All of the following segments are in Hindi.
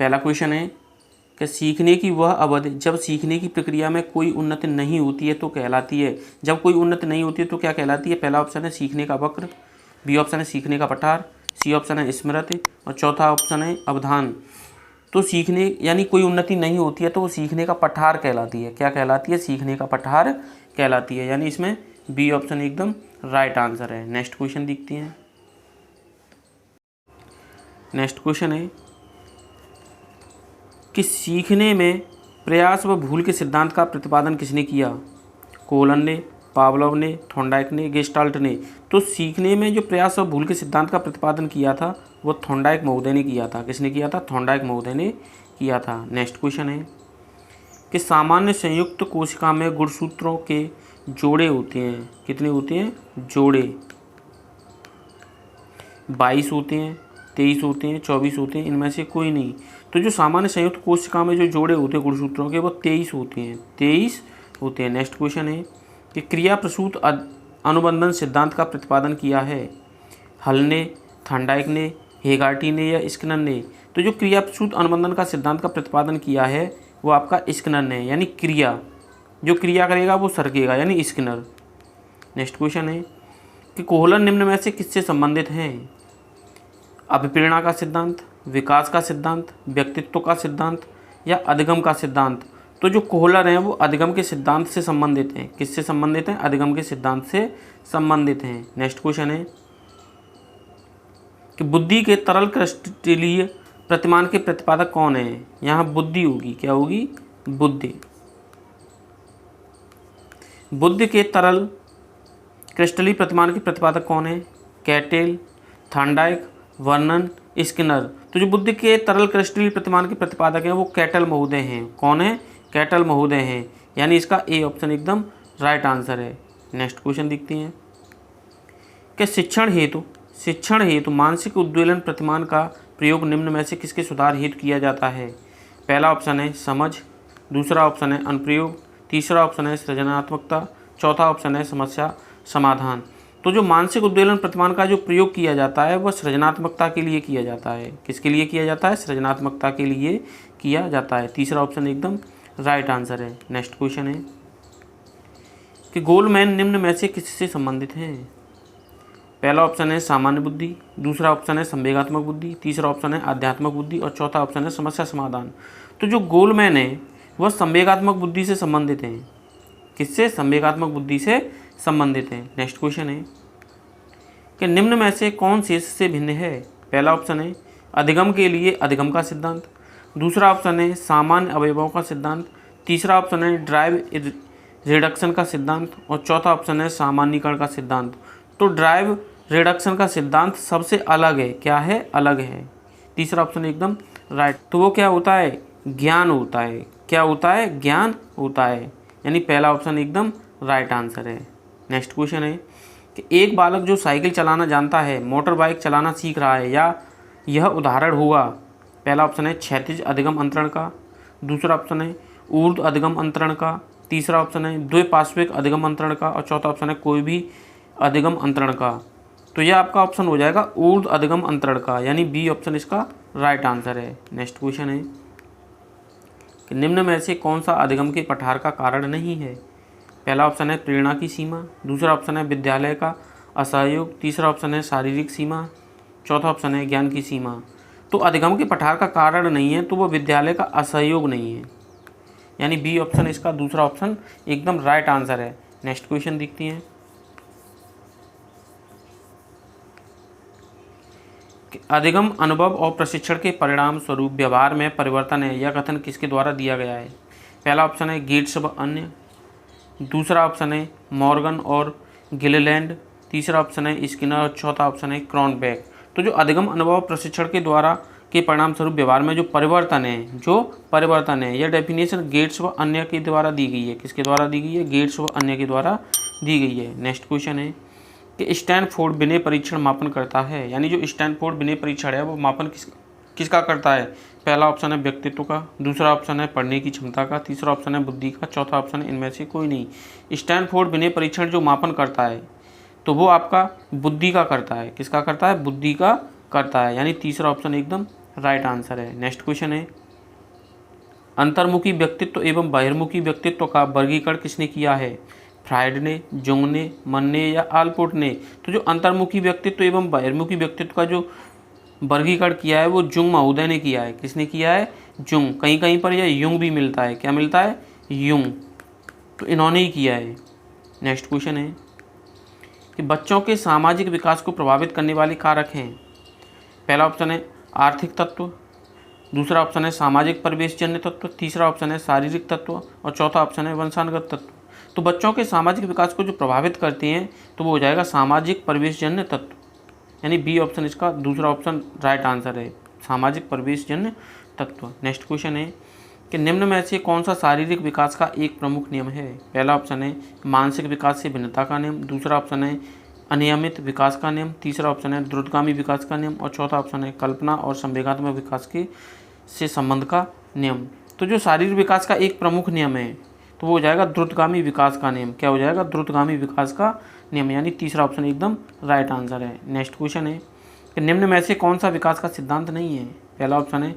पहला क्वेश्चन है कि सीखने की वह अवधि जब सीखने की प्रक्रिया में कोई उन्नति नहीं होती है तो कहलाती है। जब कोई उन्नति नहीं होती है तो क्या कहलाती है? पहला ऑप्शन है सीखने का वक्र, बी ऑप्शन है सीखने का पठार, सी ऑप्शन है स्मृति और चौथा ऑप्शन है अवधान। तो सीखने यानी कोई उन्नति नहीं होती है तो वो सीखने का पठार कहलाती है। क्या कहलाती है? सीखने का पठार कहलाती है। यानी इसमें बी ऑप्शन एकदम राइट आंसर है। नेक्स्ट क्वेश्चन देखते हैं। नेक्स्ट क्वेश्चन है कि सीखने में प्रयास व भूल के सिद्धांत का प्रतिपादन किसने किया? कोहलन ने, पावलोव ने, थॉर्नडाइक ने, गेस्टाल्ट ने। तो सीखने में जो प्रयास व भूल के सिद्धांत का प्रतिपादन किया था वो थॉर्नडाइक महोदय ने किया था। किसने किया था? थॉर्नडाइक महोदय ने किया था। नेक्स्ट क्वेश्चन है कि सामान्य संयुक्त कोशिका में गुणसूत्रों के जोड़े होते हैं। कितने होते हैं? जोड़े 22 होते हैं, 23 होते हैं, 24 होते हैं, इनमें से कोई नहीं। तो जो सामान्य संयुक्त कोशिका में जो जोड़े होते हैं गुणसूत्रों के वो 23 होते हैं, 23 होते हैं। नेक्स्ट क्वेश्चन है कि क्रिया प्रसूत अनुबंधन सिद्धांत का प्रतिपादन किया है हल ने, थॉर्नडाइक ने, हेगार्टी ने या स्किनर ने। तो जो क्रिया प्रसूत अनुबंधन का सिद्धांत का प्रतिपादन किया है वो आपका स्किनर ने, यानी क्रिया जो क्रिया करेगा वो सरकेगा, यानी स्किनर। नेक्स्ट क्वेश्चन है कि कोहलन निम्न में से किससे संबंधित हैं? अभिप्रेरणा का सिद्धांत, विकास का सिद्धांत, व्यक्तित्व का सिद्धांत या अधिगम का सिद्धांत। तो जो कोहलर हैं वो अधिगम के सिद्धांत से संबंधित हैं। किससे संबंधित हैं? अधिगम के सिद्धांत से संबंधित हैं। नेक्स्ट क्वेश्चन है कि बुद्धि के तरल क्रिस्टलीय प्रतिमान के प्रतिपादक कौन है? यहाँ बुद्धि होगी, क्या होगी? बुद्धि। बुद्धि के तरल क्रिस्टलीय प्रतिमान के प्रतिपादक कौन है? Cattail, Thorndike, Vernon, Skinner. तो जो बुद्धि के तरल क्रिस्टलीय प्रतिमान के प्रतिपादक हैं वो कैटल महोदय हैं। कौन है? कैटल महोदय हैं। यानी इसका ए ऑप्शन एकदम राइट आंसर है। नेक्स्ट क्वेश्चन देखते हैं कि शिक्षण हेतु मानसिक उद्वेलन प्रतिमान का प्रयोग निम्न में से किसके सुधार हेतु किया जाता है? पहला ऑप्शन है समझ, दूसरा ऑप्शन है अनुप्रयोग, तीसरा ऑप्शन है सृजनात्मकता, चौथा ऑप्शन है समस्या समाधान। तो जो मानसिक उद्वेलन प्रतिमान का जो प्रयोग किया जाता है वह सृजनात्मकता के लिए किया जाता है। किसके लिए किया जाता है? सृजनात्मकता के लिए किया जाता है। तीसरा ऑप्शन एकदम राइट आंसर है। नेक्स्ट क्वेश्चन है कि गोलमैन निम्न में से किससे संबंधित हैं? पहला ऑप्शन है सामान्य बुद्धि, दूसरा ऑप्शन है संवेगात्मक बुद्धि, तीसरा ऑप्शन है आध्यात्मिक बुद्धि और चौथा ऑप्शन है समस्या समाधान। तो जो गोलमैन है वह संवेगात्मक बुद्धि से संबंधित हैं। किससे? संवेगात्मक बुद्धि से संबंधित हैं। नेक्स्ट क्वेश्चन है कि निम्न में से कौन शेष से भिन्न है? पहला ऑप्शन है अधिगम के लिए अधिगम का सिद्धांत, दूसरा ऑप्शन है सामान्य अवयवों का सिद्धांत, तीसरा ऑप्शन है ड्राइव रिडक्शन का सिद्धांत और चौथा ऑप्शन है सामान्यीकरण का सिद्धांत। तो ड्राइव रिडक्शन का सिद्धांत सबसे अलग है। क्या है? अलग है। तीसरा ऑप्शन एकदम राइट। तो वो क्या होता है? ज्ञान होता है। क्या होता है? ज्ञान होता है। यानी पहला ऑप्शन एकदम राइट आंसर है। नेक्स्ट क्वेश्चन है कि एक बालक जो साइकिल चलाना जानता है मोटर बाइक चलाना सीख रहा है या यह उदाहरण होगा? पहला ऑप्शन है क्षैतिज अधिगम अंतरण का, दूसरा ऑप्शन है ऊर्ध्व अधिगम अंतरण का, तीसरा ऑप्शन है द्विपार्श्विक अधिगम अंतरण का और चौथा ऑप्शन है कोई भी अधिगम अंतरण का। तो यह आपका ऑप्शन हो जाएगा ऊर्ध्व अधिगम अंतरण का, यानी बी ऑप्शन इसका राइट आंसर है। नेक्स्ट क्वेश्चन है कि निम्न में से कौन सा अधिगम के पठार का कारण नहीं है? पहला ऑप्शन है प्रेरणा की सीमा, दूसरा ऑप्शन है विद्यालय का असहयोग, तीसरा ऑप्शन है शारीरिक सीमा, चौथा ऑप्शन है ज्ञान की सीमा। तो अधिगम के पठार का कारण नहीं है तो वो विद्यालय का असहयोग नहीं है, यानी बी ऑप्शन इसका दूसरा ऑप्शन एकदम राइट आंसर है। नेक्स्ट क्वेश्चन देखते हैं कि अधिगम अनुभव और प्रशिक्षण के परिणाम स्वरूप व्यवहार में परिवर्तन है, यह कथन किसके द्वारा दिया गया है? पहला ऑप्शन है गेट्स व अन्य, दूसरा ऑप्शन है मॉर्गन और गिलेलैंड, तीसरा ऑप्शन है स्किनर और चौथा ऑप्शन है क्रॉनबेक। तो जो अधिगम अनुभव प्रशिक्षण के द्वारा के परिणाम स्वरूप व्यवहार में जो परिवर्तन है यह डेफिनेशन गेट्स व अन्य के द्वारा दी गई है। किसके द्वारा दी गई है? गेट्स व अन्य के द्वारा दी गई है। नेक्स्ट क्वेश्चन है कि स्टैनफोर्ड विनय परीक्षण मापन करता है, यानी जो स्टैनफोर्ड विनय परीक्षण है वो मापन किसका करता है? पहला ऑप्शन है व्यक्तित्व का, दूसरा ऑप्शन है पढ़ने की क्षमता का, तीसरा ऑप्शन है बुद्धि का, चौथा ऑप्शन है इनमें से कोई नहीं। स्टैनफोर्ड विनय परीक्षण जो मापन करता है तो वो आपका बुद्धि का करता है। किसका करता है? बुद्धि का करता है, यानी तीसरा ऑप्शन एकदम राइट आंसर है। नेक्स्ट क्वेश्चन है, अंतर्मुखी व्यक्तित्व एवं बहिर्मुखी व्यक्तित्व का वर्गीकरण किसने किया है? फ्रायड ने, जुंग ने, मन ने या आलपोर्ट ने? तो जो अंतर्मुखी व्यक्तित्व एवं बहिर्मुखी व्यक्तित्व का जो वर्गीकरण किया है वो जुंग महोदय ने किया है। किसने किया है? जुंग। कहीं कहीं पर यह युंग भी मिलता है। क्या मिलता है? युंग। तो इन्होंने ही किया है। नेक्स्ट क्वेश्चन है कि बच्चों के सामाजिक विकास को प्रभावित करने वाले कारक हैं। पहला ऑप्शन है आर्थिक तत्व, दूसरा ऑप्शन है सामाजिक परिवेशजन्य तत्व, तीसरा ऑप्शन है शारीरिक तत्व और चौथा ऑप्शन है वंशानुगत तत्व। तो बच्चों के सामाजिक विकास को जो प्रभावित करते हैं तो वो हो जाएगा सामाजिक परिवेशजन्य तत्व, यानी बी ऑप्शन इसका दूसरा ऑप्शन राइट आंसर है, सामाजिक परिवेशजन्य तत्व। नेक्स्ट क्वेश्चन है कि निम्न में से कौन सा शारीरिक विकास का एक प्रमुख नियम है? पहला ऑप्शन है मानसिक विकास से भिन्नता का नियम, दूसरा ऑप्शन है अनियमित विकास का नियम, तीसरा ऑप्शन है द्रुतगामी विकास का नियम और चौथा ऑप्शन है कल्पना और संवेगात्मक विकास के से संबंध का नियम। तो जो शारीरिक विकास का एक प्रमुख नियम है तो वो हो जाएगा द्रुतगामी विकास का नियम। क्या हो जाएगा? द्रुतगामी विकास का नियम, यानी तीसरा ऑप्शन एकदम राइट आंसर है। नेक्स्ट क्वेश्चन है कि निम्न में से कौन सा विकास का सिद्धांत नहीं है? पहला ऑप्शन है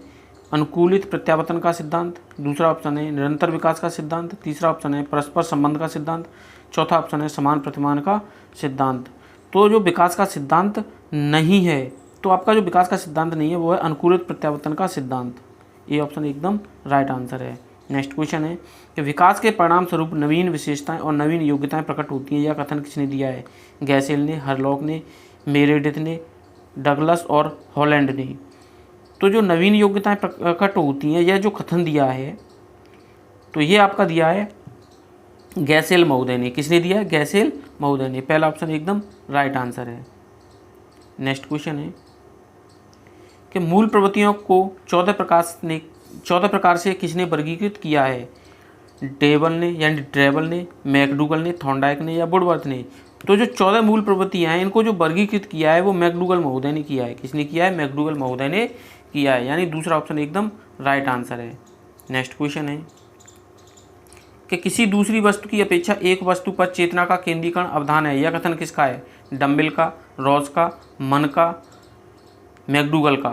अनुकूलित प्रत्यावर्तन का सिद्धांत, दूसरा ऑप्शन है निरंतर विकास का सिद्धांत, तीसरा ऑप्शन है परस्पर संबंध का सिद्धांत, चौथा ऑप्शन है समान प्रतिमान का सिद्धांत। तो जो विकास का सिद्धांत नहीं है, तो आपका जो विकास का सिद्धांत नहीं है वो है अनुकूलित प्रत्यावर्तन का सिद्धांत। ये ऑप्शन एकदम राइट आंसर है। नेक्स्ट क्वेश्चन है कि विकास के परिणाम स्वरूप नवीन विशेषताएं और नवीन योग्यताएं प्रकट होती हैं, यह कथन किसने दिया है? गैसेल ने, हरलॉक ने, मेरेडिथ ने, डगलस और हॉलैंड ने। तो जो नवीन योग्यताएं प्रकट होती हैं, यह जो कथन दिया है तो ये आपका दिया है गैसेल महोदय ने। किसने दिया है? गैसेल महोदय ने। पहला ऑप्शन एकदम राइट आंसर है। नेक्स्ट क्वेश्चन है कि मूल प्रवृत्तियों को 14 प्रकार से किसने वर्गीकृत किया है? डेबल ने यानी ड्रेबल ने, मैकडूगल ने, थॉर्नडाइक ने या वुडवर्थ ने? तो जो 14 मूल प्रवृत्तियां हैं इनको जो वर्गीकृत किया है वो मैकडूगल महोदय ने किया है। किसने किया है? मैकडूगल महोदय ने किया है, यानी दूसरा ऑप्शन एकदम राइट आंसर है। नेक्स्ट क्वेश्चन है कि किसी दूसरी वस्तु की अपेक्षा एक वस्तु पर चेतना का केंद्रीकरण अवधान है, यह कथन किसका है? डम्बेल का, रॉस का, मन का, मैकडूगल का?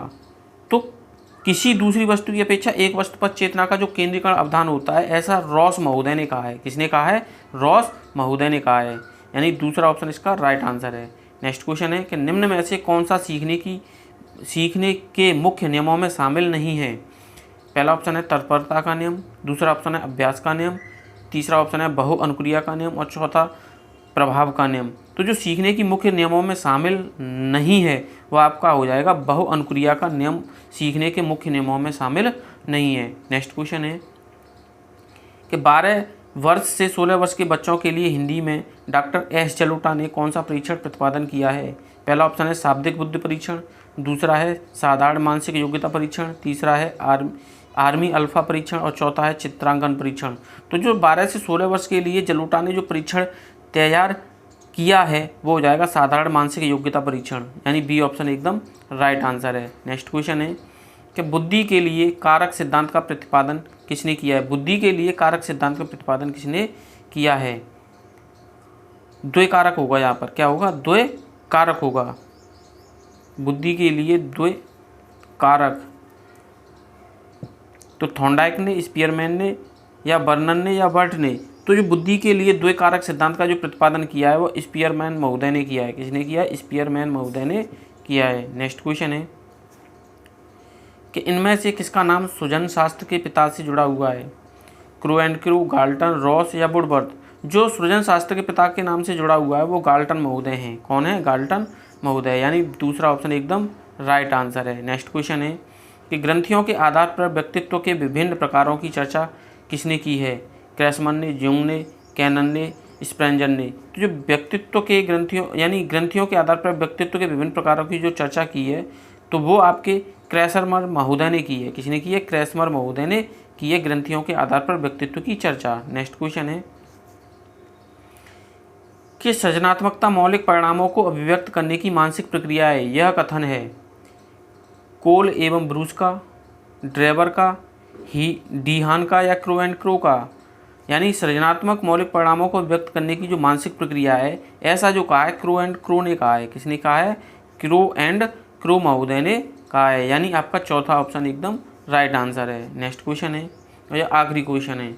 तो किसी दूसरी वस्तु की अपेक्षा एक वस्तु पर चेतना का जो केंद्रीकरण अवधान होता है, ऐसा रॉस महोदय ने कहा है। किसने कहा है? रॉस महोदय ने कहा है, यानी दूसरा ऑप्शन इसका राइट आंसर है। नेक्स्ट क्वेश्चन है कि निम्न में से कौन सा सीखने के मुख्य नियमों में शामिल नहीं है? पहला ऑप्शन है तत्परता का नियम, दूसरा ऑप्शन है अभ्यास का नियम, तीसरा ऑप्शन है बहु अनुक्रिया का नियम और चौथा प्रभाव का नियम। तो जो सीखने की मुख्य नियमों में शामिल नहीं है वह आपका हो जाएगा बहु अनुक्रिया का नियम, सीखने के मुख्य नियमों में शामिल नहीं है। नेक्स्ट क्वेश्चन है कि 12 वर्ष से 16 वर्ष के बच्चों के लिए हिंदी में डॉक्टर एस जलोटा ने कौन सा परीक्षण प्रतिपादन किया है? पहला ऑप्शन है शाब्दिक बुद्धि परीक्षण, दूसरा है साधारण मानसिक योग्यता परीक्षण, तीसरा है आर्मी अल्फा परीक्षण और चौथा है चित्रांकन परीक्षण। तो जो 12 से 16 वर्ष के लिए जलोटा ने जो परीक्षण तैयार किया है वो हो जाएगा साधारण मानसिक योग्यता परीक्षण, यानी बी ऑप्शन एकदम राइट आंसर है। नेक्स्ट क्वेश्चन है कि बुद्धि के लिए कारक सिद्धांत का प्रतिपादन किसने किया है? बुद्धि के लिए कारक सिद्धांत का प्रतिपादन किसने किया है? द्वय कारक होगा, यहाँ पर क्या होगा? द्वय कारक होगा। बुद्धि के लिए द्वय कारक, तो थॉर्नडाइक ने, स्पीयरमैन ने या बर्नन ने या वर्ट ने? तो जो बुद्धि के लिए द्वय कारक सिद्धांत का जो प्रतिपादन किया है वो स्पीयरमैन महोदय ने किया है। किसने किया है? स्पीयरमैन महोदय ने किया है। नेक्स्ट क्वेश्चन है कि इनमें से किसका नाम सृजन शास्त्र के पिता से जुड़ा हुआ है? Crew and crew, Galton, Ross या वुडवर्थ? जो सृजन शास्त्र के पिता के नाम से जुड़ा हुआ है वो गाल्टन महोदय हैं। कौन है? गाल्टन महोदय, यानी दूसरा ऑप्शन एकदम राइट आंसर है। नेक्स्ट क्वेश्चन है कि ग्रंथियों के आधार पर व्यक्तित्व के विभिन्न प्रकारों की चर्चा किसने की है? क्रैसमर ने, जुंग ने, कैनन ने, स्प्रेंजर ने? तो जो व्यक्तित्व के ग्रंथियों के आधार पर व्यक्तित्व के विभिन्न प्रकारों की जो चर्चा की है तो वो आपके क्रैसमर महोदय ने की है। किसने की है? क्रैसमर महोदय ने की है ग्रंथियों के आधार पर व्यक्तित्व की चर्चा। नेक्स्ट क्वेश्चन है कि सृजनात्मकता मौलिक परिणामों को अभिव्यक्त करने की मानसिक प्रक्रिया है, यह कथन है कोल एवं ब्रूस का, ड्रेबर का, डीहान का या क्रो एंड क्रो का? यानी सृजनात्मक मौलिक परिणामों को व्यक्त करने की जो मानसिक प्रक्रिया है, ऐसा जो कहा है क्रो एंड क्रो ने कहा है। किसने कहा है? क्रो एंड क्रो महोदय ने का है, यानी आपका चौथा ऑप्शन एकदम राइट आंसर है। नेक्स्ट क्वेश्चन है और यह आखिरी क्वेश्चन है,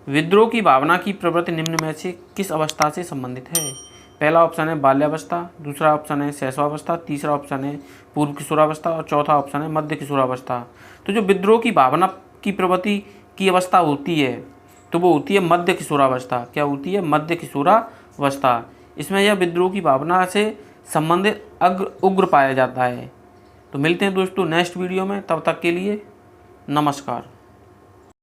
विद्रोह की भावना की प्रवृत्ति निम्न में से किस अवस्था से संबंधित है? पहला ऑप्शन है बाल्यावस्था, दूसरा ऑप्शन है शैशवावस्था, तीसरा ऑप्शन है पूर्व किशोरावस्था और चौथा ऑप्शन है मध्य किशोरावस्था। तो जो विद्रोह की भावना की प्रवृत्ति की अवस्था होती है तो वो होती है मध्य किशोरावस्था। क्या होती है? मध्य किशोरावस्था। इसमें यह विद्रोह की भावना से संबंधित उग्र पाया जाता है। तो मिलते हैं दोस्तों नेक्स्ट वीडियो में, तब तक के लिए नमस्कार।